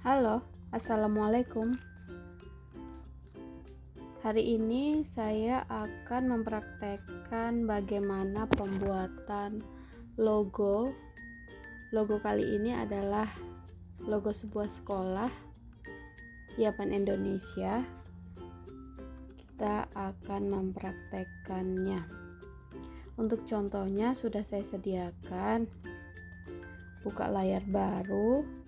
Halo, assalamualaikum. Hari ini saya akan mempraktekkan bagaimana pembuatan logo. Logo kali ini adalah logo sebuah sekolah Yapan Indonesia. Kita akan mempraktekkannya. Untuk contohnya sudah saya sediakan. Buka layar baru.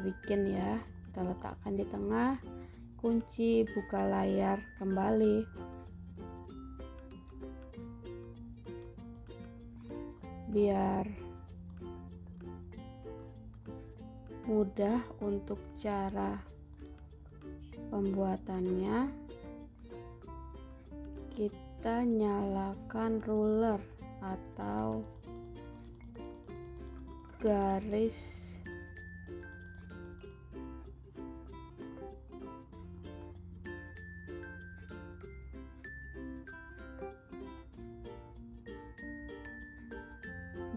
Bikin ya, kita letakkan di tengah, kunci, buka layar kembali. Biar mudah untuk cara pembuatannya, kita nyalakan ruler atau garis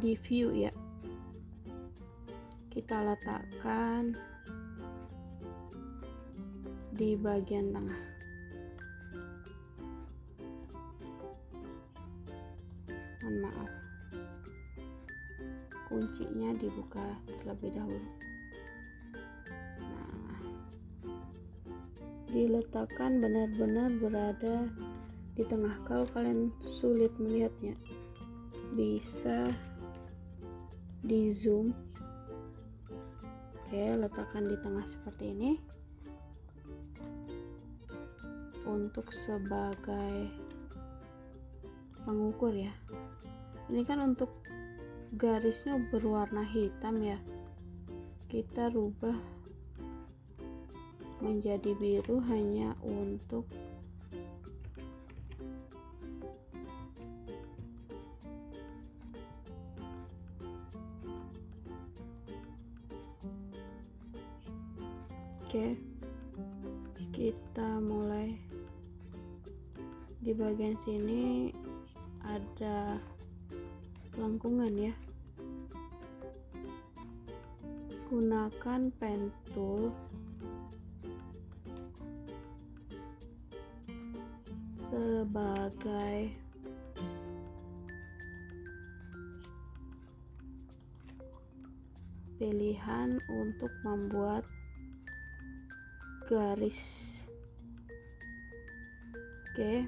di view ya, kita letakkan di bagian tengah. Mohon maaf, kuncinya dibuka terlebih dahulu. Nah, diletakkan benar-benar berada di tengah. Kalau kalian sulit melihatnya, bisa di zoom. Oke, letakkan di tengah seperti ini untuk sebagai pengukur ya. Ini kan untuk garisnya berwarna hitam ya, kita rubah menjadi biru hanya untuk Oke, kita mulai. Di bagian sini ada lengkungan ya. Gunakan pen tool sebagai pilihan untuk membuat garis. Oke,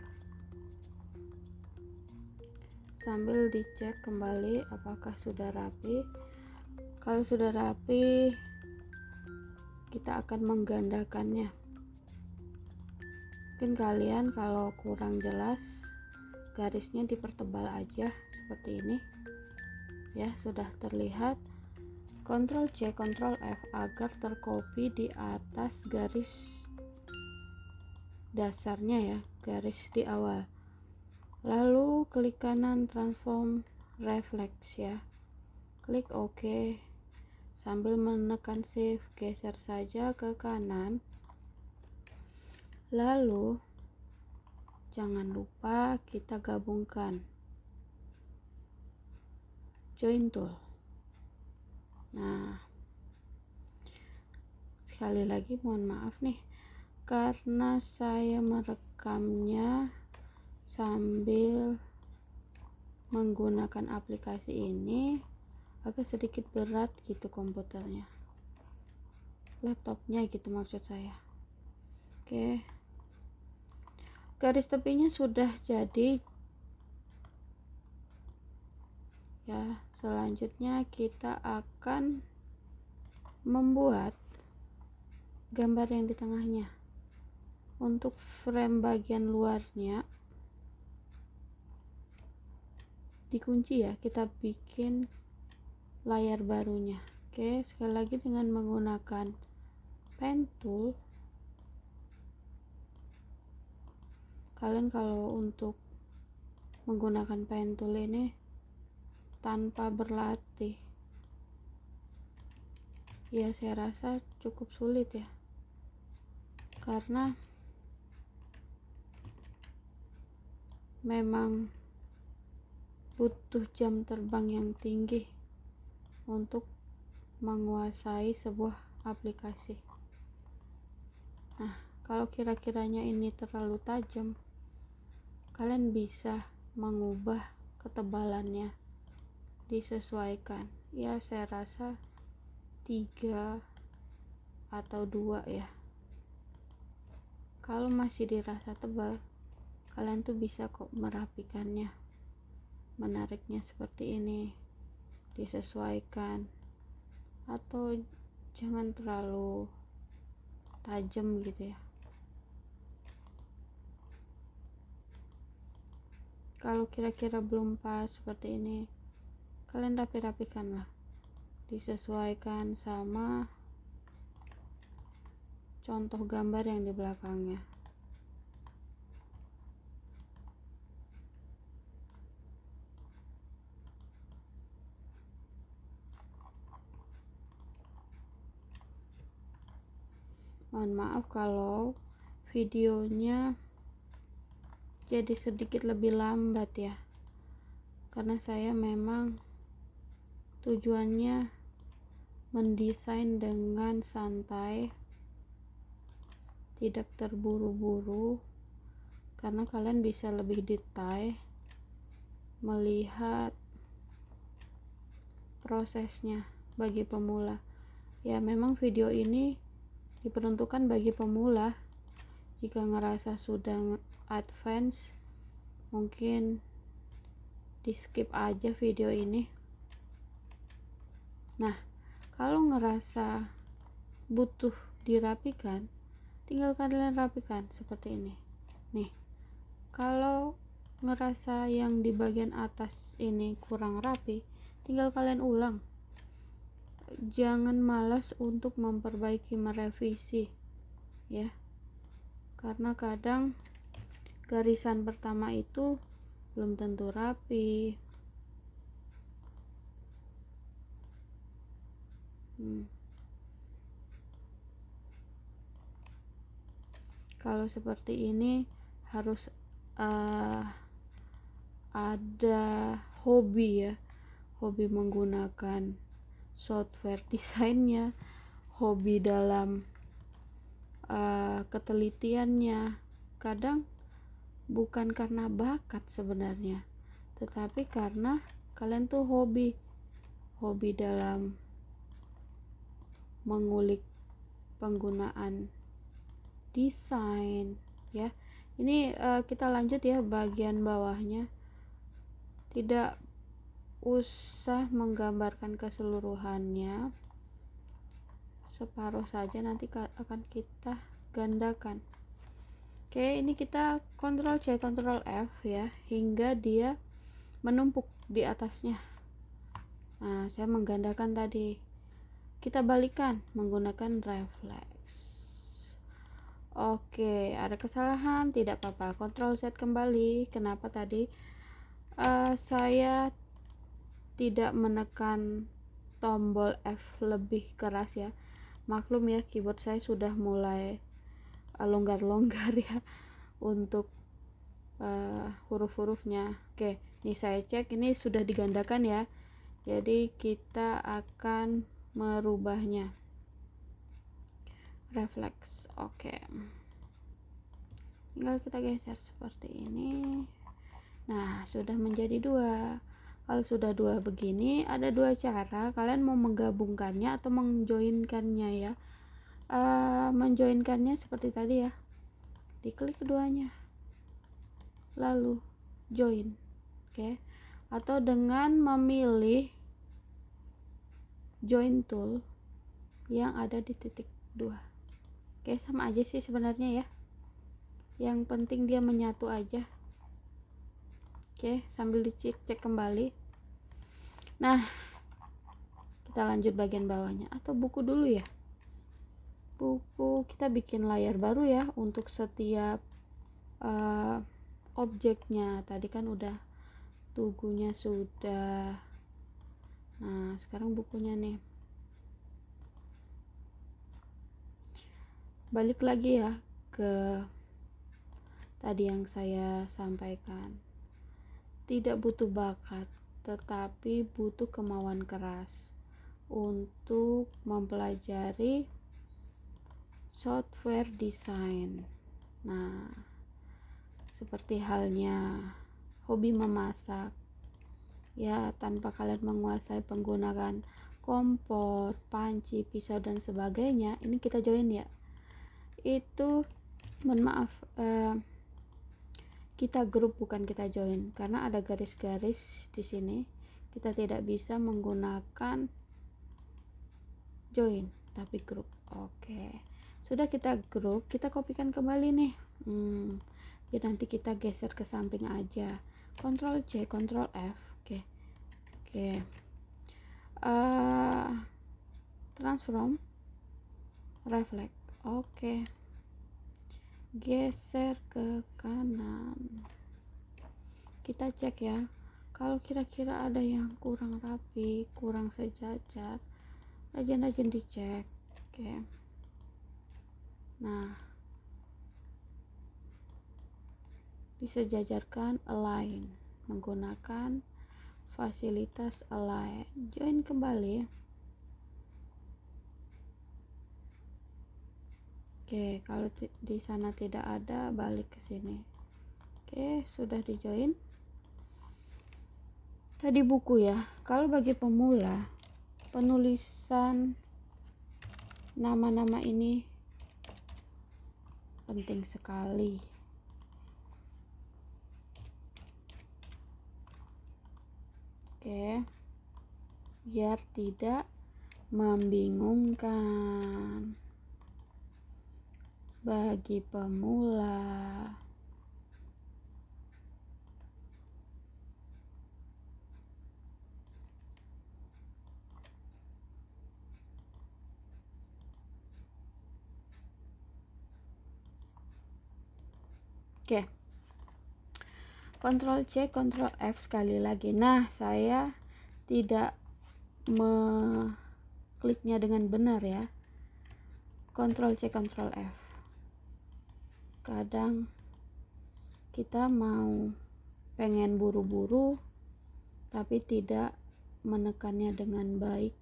sambil dicek kembali apakah sudah rapi. Kalau sudah rapi, kita akan menggandakannya. Mungkin kalian kalau kurang jelas, garisnya dipertebal aja seperti ini ya. Sudah terlihat. Ctrl C, Ctrl F agar tercopy di atas garis dasarnya ya, garis di awal. Lalu klik kanan transform reflex ya, klik OK sambil menekan shift, geser saja ke kanan. Lalu jangan lupa kita gabungkan join tool. Nah, sekali lagi mohon maaf nih, karena saya merekamnya sambil menggunakan aplikasi ini, agak sedikit berat gitu komputernya, laptopnya gitu maksud saya. Oke, garis tepinya sudah jadi ya. Selanjutnya kita akan membuat gambar yang di tengahnya. Untuk frame bagian luarnya dikunci ya, kita bikin layar barunya. Oke, sekali lagi dengan menggunakan pen tool. Kalian kalau untuk menggunakan pen tool ini tanpa berlatih ya, saya rasa cukup sulit ya, karena memang butuh jam terbang yang tinggi untuk menguasai sebuah aplikasi. Nah, kalau kira-kiranya ini terlalu tajam, kalian bisa mengubah ketebalannya, disesuaikan. Ya, saya rasa 3 atau 2 ya. Kalau masih dirasa tebal, kalian tuh bisa kok merapikannya, menariknya seperti ini, disesuaikan, atau jangan terlalu tajam gitu ya. Kalau kira-kira belum pas seperti ini, kalian rapi-rapikan lah, disesuaikan sama contoh gambar yang di belakangnya. Mohon maaf kalau videonya jadi sedikit lebih lambat ya, karena saya memang tujuannya mendesain dengan santai, tidak terburu-buru, karena kalian bisa lebih detail melihat prosesnya bagi pemula. Ya, memang video ini diperuntukkan bagi pemula. Jika ngerasa sudah advance, mungkin di skip aja video ini. Nah, kalau ngerasa butuh dirapikan, tinggal kalian rapikan seperti ini. Nih, kalau ngerasa yang di bagian atas ini kurang rapi, tinggal kalian ulang. Jangan malas untuk memperbaiki, merevisi ya, karena kadang garisan pertama itu belum tentu rapi. Kalau seperti ini harus ada hobi ya, hobi menggunakan software desainnya, hobi dalam ketelitiannya. Kadang bukan karena bakat sebenarnya, tetapi karena kalian tuh hobi dalam mengulik penggunaan desain ya. Ini kita lanjut ya, bagian bawahnya tidak usah menggambarkan keseluruhannya, separuh saja, nanti akan kita gandakan. Oke, ini kita Ctrl C Ctrl F ya, hingga dia menumpuk di atasnya. Nah, saya menggandakan tadi, kita balikan menggunakan reflex. Oke, ada kesalahan, tidak apa-apa, Ctrl Z kembali. Kenapa tadi saya tidak menekan tombol F lebih keras ya? Maklum ya, keyboard saya sudah mulai longgar-longgar ya untuk huruf-hurufnya. Oke, ini saya cek, ini sudah digandakan ya, jadi kita akan merubahnya. Reflex, oke, tinggal kita geser seperti ini. Nah, sudah menjadi 2. Kalau sudah 2 begini, ada 2 cara kalian mau menggabungkannya atau menjoinkannya ya. Menjoinkannya seperti tadi ya, diklik keduanya lalu join, oke. Atau dengan memilih join tool yang ada di titik 2. Oke, sama aja sih sebenarnya ya, yang penting dia menyatu aja. Oke, sambil dicek kembali. Nah, kita lanjut bagian bawahnya, atau buku dulu ya. Buku kita bikin layar baru ya untuk setiap objeknya. Tadi kan udah tugunya sudah. Nah, sekarang bukunya nih. Balik lagi ya ke tadi yang saya sampaikan. Tidak butuh bakat, tetapi butuh kemauan keras untuk mempelajari software design. Nah, seperti halnya hobi memasak, ya tanpa kalian menguasai penggunaan kompor, panci, pisau dan sebagainya, ini kita join ya. Itu mohon maaf, kita grup bukan kita join, karena ada garis-garis di sini. Kita tidak bisa menggunakan join tapi grup. Oke, sudah kita grup, kita kopikan kembali nih. Biar nanti kita geser ke samping aja. Ctrl C, Ctrl F. Oke. Transform, reflect. Oke. Geser ke kanan. Kita cek ya. Kalau kira-kira ada yang kurang rapi, kurang sejajar, rajin-rajin dicek. Oke. Nah, disejajarkan, align menggunakan fasilitas align. Join kembali. Oke, kalau di sana tidak ada, balik ke sini. Oke, sudah di join. Tadi buku ya. Kalau bagi pemula, penulisan nama-nama ini penting sekali. Oke, biar tidak membingungkan bagi pemula. Oke, Ctrl C, Ctrl F sekali lagi. Nah, saya tidak mengkliknya dengan benar ya. Ctrl C, Ctrl F. Kadang kita mau pengen buru-buru tapi tidak menekannya dengan baik.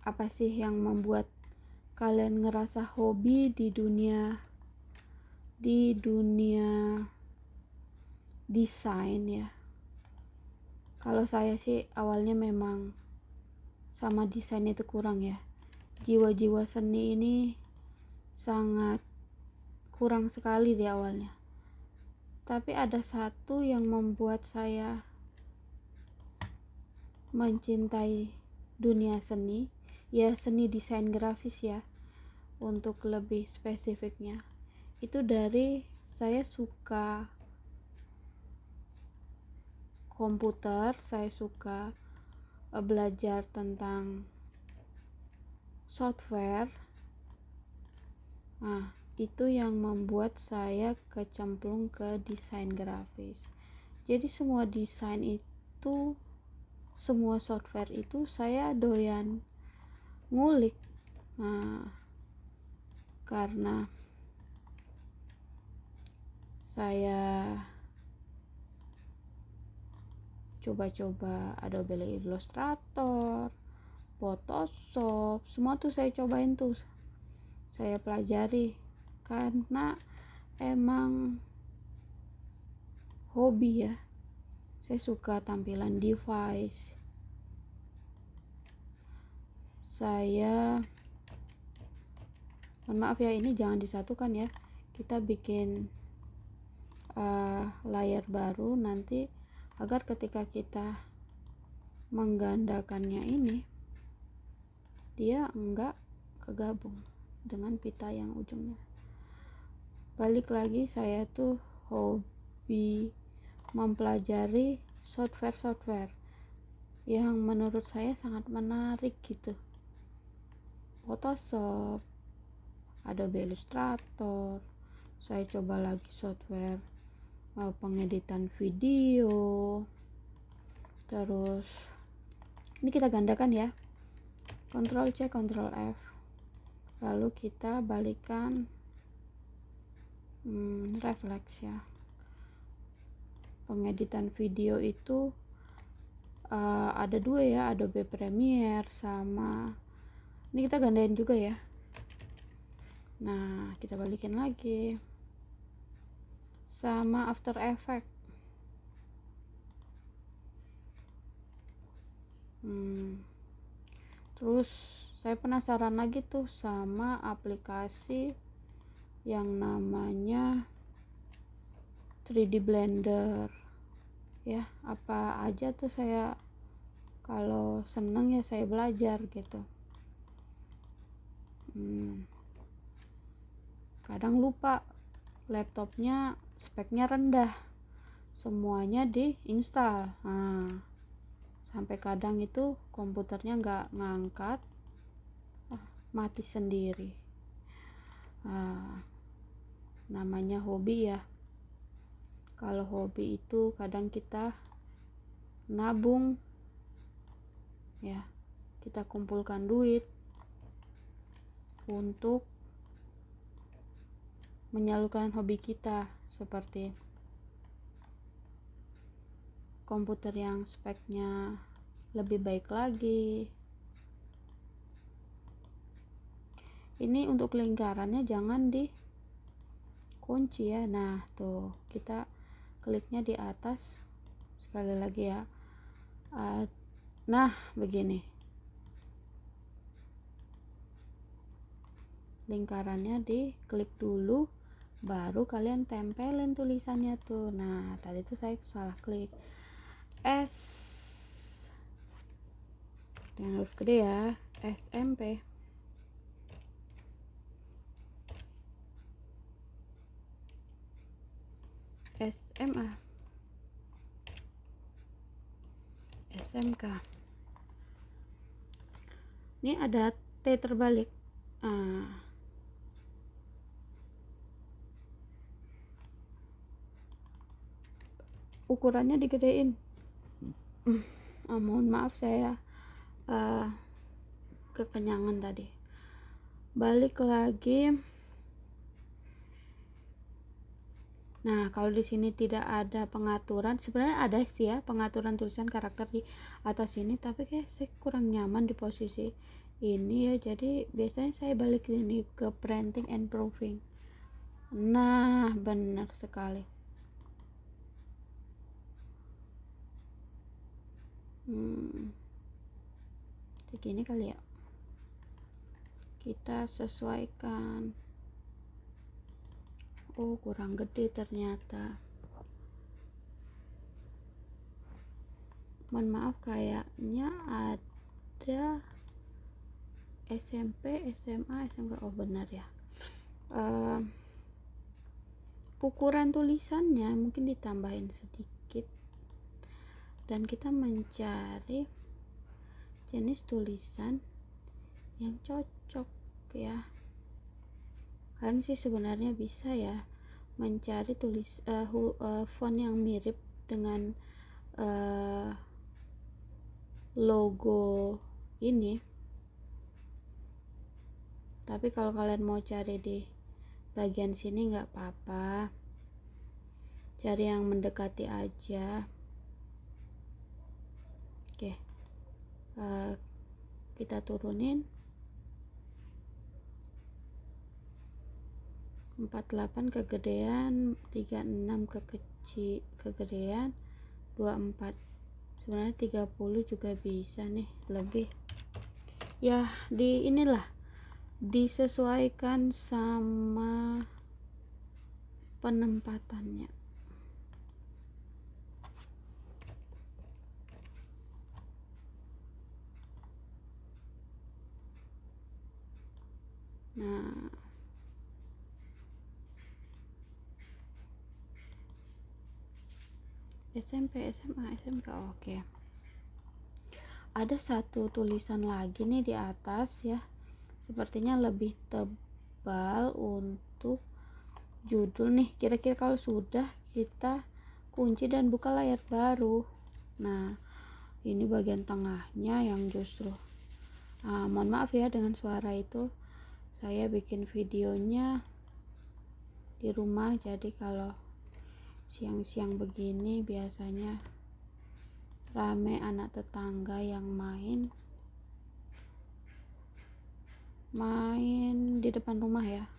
Apa sih yang membuat kalian ngerasa hobi di dunia desain ya? Kalau saya sih awalnya memang sama desain itu kurang ya. Jiwa-jiwa seni ini sangat kurang sekali di awalnya. Tapi ada satu yang membuat saya mencintai dunia seni, ya seni desain grafis ya, untuk lebih spesifiknya. Itu dari saya suka komputer, saya suka belajar tentang software. Nah, itu yang membuat saya kecemplung ke desain grafis. Jadi semua desain itu, semua software itu saya doyan ngulik. Nah, karena saya coba-coba Adobe Illustrator, Photoshop, semua tuh saya cobain tuh, saya pelajari karena emang hobi ya. Saya suka tampilan device. Saya mohon maaf ya, ini jangan disatukan ya. Kita bikin layar baru nanti, agar ketika kita menggandakannya ini dia enggak kegabung dengan pita yang ujungnya. Balik lagi, saya tuh hobi mempelajari software yang menurut saya sangat menarik gitu. Photoshop, Adobe Illustrator, saya coba lagi software pengeditan video. Terus ini kita gandakan ya, Ctrl C, Ctrl F, lalu kita balikan refleks ya. pengeditan video itu ada dua ya, Adobe Premiere sama ini kita gandain juga ya. Nah, kita balikin lagi sama After Effects. Terus saya penasaran lagi tuh sama aplikasi yang namanya 3D Blender ya. Apa aja tuh saya kalau seneng ya saya belajar gitu. Kadang lupa laptopnya speknya rendah, semuanya diinstal. Sampai kadang itu komputernya nggak ngangkat, mati sendiri. Namanya hobi ya. Kalau hobi itu kadang kita nabung ya, kita kumpulkan duit untuk menyalurkan hobi kita, seperti komputer yang speknya lebih baik lagi. Ini untuk lingkarannya jangan dikunci ya. Nah tuh, kita kliknya di atas sekali lagi ya. Nah begini, lingkarannya diklik dulu, baru kalian tempelin tulisannya tuh. Nah tadi tuh saya salah klik. S dengan huruf gede ya, SMP. SMA, SMK. Ini ada T terbalik. Ukurannya digedein. Mohon maaf saya kekenyangan tadi. Balik lagi. Nah, kalau di sini tidak ada pengaturan, sebenarnya ada sih ya pengaturan tulisan karakter di atas ini, tapi kayak saya kurang nyaman di posisi ini ya. Jadi biasanya saya balik ini ke printing and proofing. Nah, benar sekali. Segini kali ya. Kita sesuaikan. Oh, kurang gede ternyata. Mohon maaf, kayaknya ada SMP, SMA, SMK. Oh benar ya. Ukuran tulisannya mungkin ditambahin sedikit, dan kita mencari jenis tulisan yang cocok ya. Kalian sih sebenarnya bisa ya mencari font yang mirip dengan logo ini. Tapi kalau kalian mau cari di bagian sini nggak apa-apa, cari yang mendekati aja. Oke, kita turunin 48 kegedean, 36 kegedean, 24. Sebenarnya 30 juga bisa nih, lebih ya. Inilah disesuaikan sama penempatannya. Nah, SMP, SMA, SMK. Oke. Ada satu tulisan lagi nih di atas ya. Sepertinya lebih tebal untuk judul nih. Kira-kira kalau sudah, kita kunci dan buka layar baru. Nah, ini bagian tengahnya yang justru mohon maaf ya dengan suara itu. Saya bikin videonya di rumah, jadi kalau siang-siang begini biasanya rame anak tetangga yang main di depan rumah ya.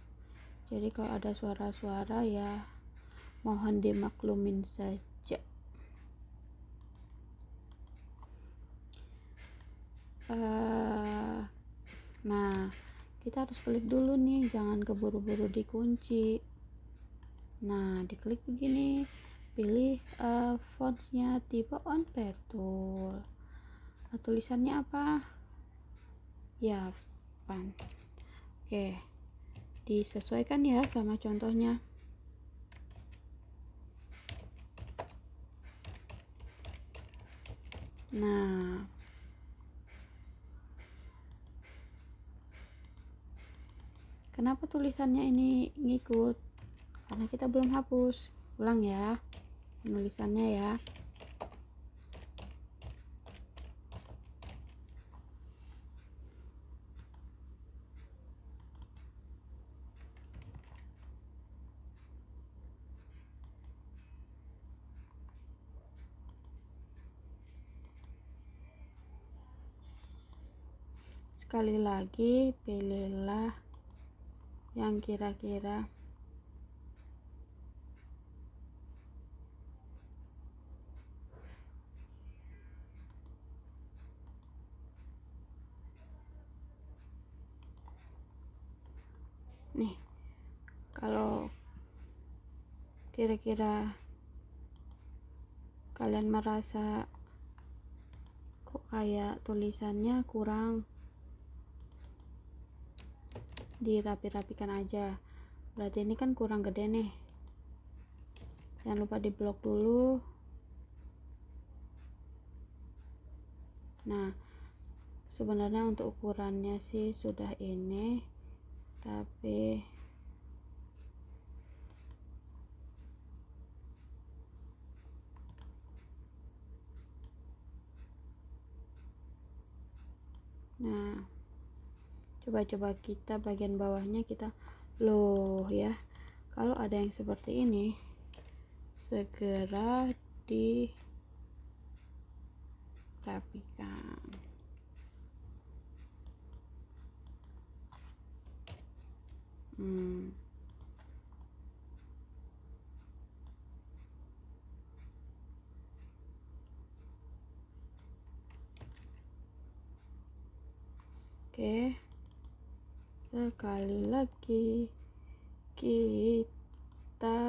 Jadi kalau ada suara-suara ya mohon dimaklumin saja. Nah, kita harus klik dulu nih, jangan keburu-buru dikunci. Nah, diklik begini, pilih fontsnya tipe on petul. Nah, tulisannya apa? Ya, pan. Oke, disesuaikan ya sama contohnya. Nah, kenapa tulisannya ini ngikut? Karena kita belum hapus. Ulang ya penulisannya ya. Sekali lagi pilihlah yang kira-kira nih, kalau kira-kira kalian merasa kok kayak tulisannya kurang, dirapi-rapikan aja, berarti ini kan kurang gede nih. Jangan lupa di blok dulu. Nah, sebenarnya untuk ukurannya sih sudah ini, tapi nah, coba kita bagian bawahnya kita loh ya. Kalau ada yang seperti ini, segera dirapikan. Oke, sekali lagi kita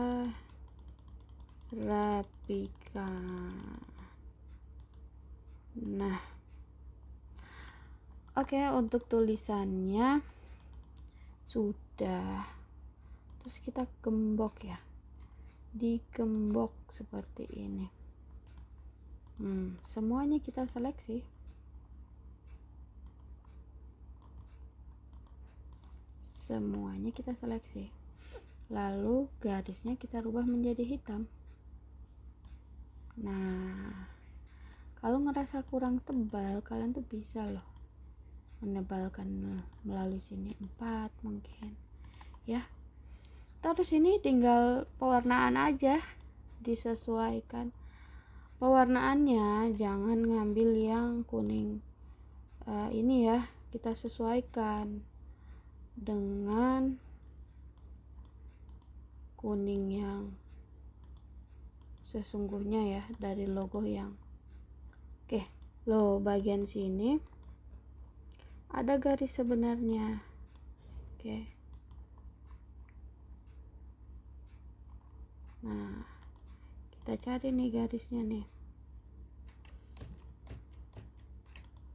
rapikan. Nah, oke, untuk tulisannya sudah. Terus kita gembok ya, digembok seperti ini. Semuanya kita seleksi. Lalu garisnya kita rubah menjadi hitam. Nah, kalau ngerasa kurang tebal, kalian tuh bisa loh menebalkan melalui sini 4 mungkin ya. Terus ini tinggal pewarnaan aja, disesuaikan pewarnaannya. Jangan ngambil yang kuning ini ya, kita sesuaikan dengan kuning yang sesungguhnya ya, dari logo yang oke. Loh, bagian sini ada garis sebenarnya. Oke. Nah, kita cari nih garisnya nih.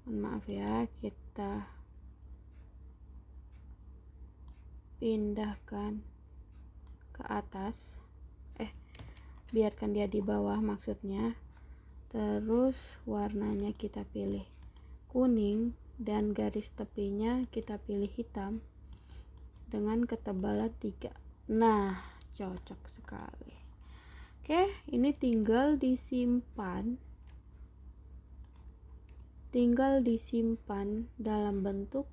Maaf ya, kita pindahkan ke atas, biarkan dia di bawah maksudnya. Terus warnanya kita pilih kuning dan garis tepinya kita pilih hitam dengan ketebalan 3. Nah, cocok sekali. Oke, ini tinggal disimpan dalam bentuk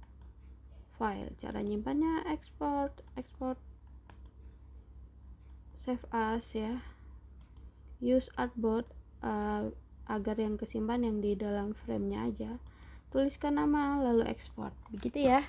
file. Cara nyimpannya export save as ya. use artboard agar yang kesimpan yang di dalam framenya aja. Tuliskan nama lalu ekspor, begitu ya.